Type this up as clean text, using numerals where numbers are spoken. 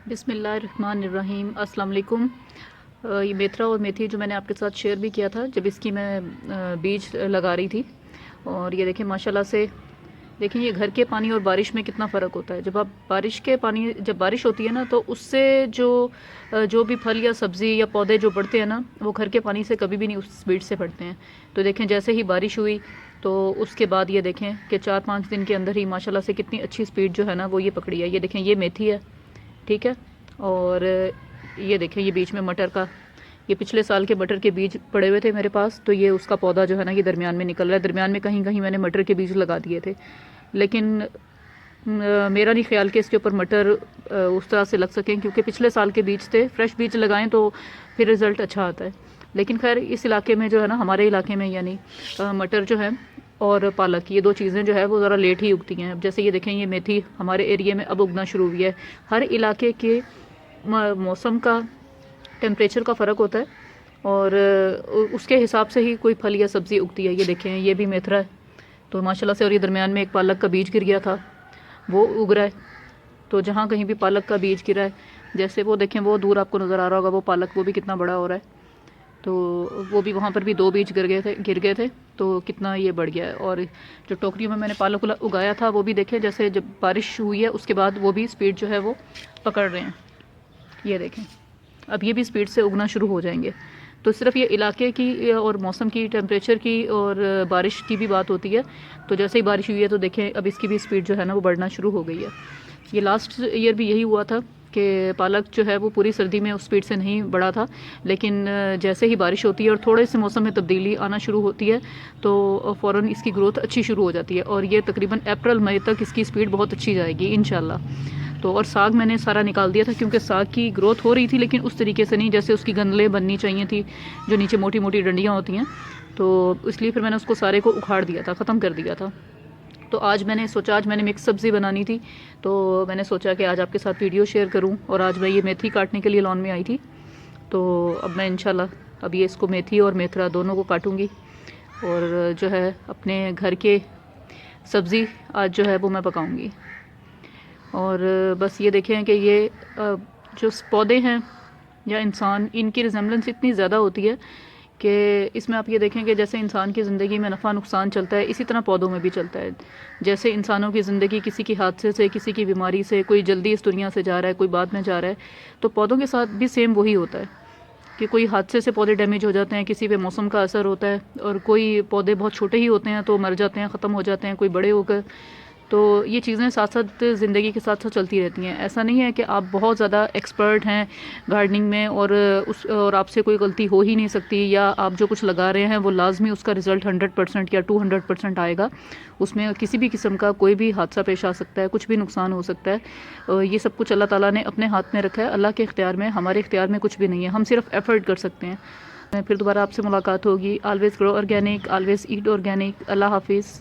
बिस्मिल्लाहिर्रहमानिर्रहीम अस्सलाम वालेकुम। ये मेथरा और मेथी जो मैंने आपके साथ शेयर भी किया था जब इसकी मैं बीज लगा रही थी। और ये देखें माशाल्लाह से, देखिए ये घर के पानी और बारिश में कितना फ़र्क होता है। जब आप बारिश के पानी, जब बारिश होती है ना, तो उससे जो भी फल या सब्ज़ी या पौधे जो बढ़ते हैं ना, वो घर के पानी से कभी भी नहीं उस स्पीड से बढ़ते हैं। तो देखें जैसे ही बारिश हुई तो उसके बाद ये देखें कि 4-5 दिन के अंदर ही माशाल्लाह से कितनी अच्छी स्पीड जो है ना वो ये पकड़ी है। ये देखें ये मेथी है, ठीक है। और ये देखें ये बीच में मटर का, ये पिछले साल के मटर के बीज पड़े हुए थे मेरे पास, तो ये उसका पौधा जो है ना ये दरमियान में निकल रहा है। दरमियान में कहीं कहीं मैंने मटर के बीज लगा दिए थे, लेकिन मेरा नहीं ख्याल कि इसके ऊपर मटर उस तरह से लग सकें, क्योंकि पिछले साल के बीज थे। फ्रेश बीज लगाएं तो फिर रिज़ल्ट अच्छा आता है। लेकिन खैर इस इलाके में जो है ना, हमारे इलाके में यानी मटर जो है और पालक, ये दो चीज़ें जो है वो ज़रा लेट ही उगती हैं। अब जैसे ये देखें ये मेथी हमारे एरिया में अब उगना शुरू हुई है। हर इलाके के मौसम का, टेम्परेचर का फ़र्क होता है और उसके हिसाब से ही कोई फल या सब्ज़ी उगती है। ये देखें ये भी मेथरा है तो माशाल्लाह से, और ये दरमियान में एक पालक का बीज गिर गया था, वो उग रहा है। तो जहाँ कहीं भी पालक का बीज गिरा है, जैसे वो देखें वो दूर आपको नज़र आ रहा होगा वो पालक, वो भी कितना बड़ा हो रहा है। तो वो भी, वहाँ पर भी 2 बीज गिर गए थे तो कितना ये बढ़ गया है। और जो टोकरियों में मैंने पालक उगाया था वो भी देखें, जैसे जब बारिश हुई है उसके बाद वो भी स्पीड जो है वो पकड़ रहे हैं। ये देखें अब ये भी स्पीड से उगना शुरू हो जाएंगे। तो सिर्फ ये इलाके की और मौसम की, टेम्परेचर की और बारिश की भी बात होती है। तो जैसे ही बारिश हुई है तो देखें अब इसकी भी स्पीड जो है ना वो बढ़ना शुरू हो गई है। ये लास्ट ईयर भी यही हुआ था कि पालक जो है वो पूरी सर्दी में उस स्पीड से नहीं बढ़ा था, लेकिन जैसे ही बारिश होती है और थोड़े से मौसम में तब्दीली आना शुरू होती है तो फ़ौरन इसकी ग्रोथ अच्छी शुरू हो जाती है। और ये तकरीबन अप्रैल मई तक इसकी स्पीड बहुत अच्छी जाएगी इंशाल्लाह। तो और साग मैंने सारा निकाल दिया था, क्योंकि साग की ग्रोथ हो रही थी लेकिन उस तरीके से नहीं जैसे उसकी गंदलें बननी चाहिए थी, जो नीचे मोटी मोटी डंडियाँ होती हैं। तो इसलिए फिर मैंने उसको सारे को उखाड़ दिया था, ख़त्म कर दिया था। तो आज मैंने सोचा, आज मैंने मिक्स सब्ज़ी बनानी थी, तो मैंने सोचा कि आज आपके साथ वीडियो शेयर करूं। और आज मैं ये मेथी काटने के लिए लॉन में आई थी, तो अब मैं इंशाल्लाह अब ये इसको मेथी और मेथरा दोनों को काटूंगी और जो है अपने घर के सब्ज़ी आज जो है वो मैं पकाऊंगी। और बस ये देखें कि ये जो पौधे हैं या इंसान, इनकी रिजेम्बलेंस इतनी ज़्यादा होती है कि इसमें आप ये देखें कि जैसे इंसान की ज़िंदगी में नफ़ा नुकसान चलता है, इसी तरह पौधों में भी चलता है। जैसे इंसानों की ज़िंदगी किसी की हादसे से, किसी की बीमारी से, कोई जल्दी इस दुनिया से जा रहा है, कोई बाद में जा रहा है, तो पौधों के साथ भी सेम वही होता है कि कोई हादसे से पौधे डैमेज हो जाते हैं, किसी पे मौसम का असर होता है, और कोई पौधे बहुत छोटे ही होते हैं तो मर जाते हैं, ख़त्म हो जाते हैं, कोई बड़े होकर। तो ये चीज़ें साथ साथ ज़िंदगी के साथ साथ चलती रहती हैं। ऐसा नहीं है कि आप बहुत ज़्यादा एक्सपर्ट हैं गार्डनिंग में और आपसे कोई गलती हो ही नहीं सकती, या आप जो कुछ लगा रहे हैं वो लाजमी उसका रिज़ल्ट 100% या 200% आएगा। उसमें किसी भी किस्म का कोई भी हादसा पेश आ सकता है, कुछ भी नुकसान हो सकता है। ये सब कुछ अल्लाह ताला ने अपने हाथ में रखा है, अल्लाह के इख्तियार में, हमारे इख्तियार में कुछ भी नहीं है। हम सिर्फ एफर्ट कर सकते हैं। फिर दोबारा आपसे मुलाकात होगी। ऑलवेज़ ग्रो ऑर्गेनिक, ऑलवेज़ ईट ऑर्गेनिक। अल्लाह हाफिज़।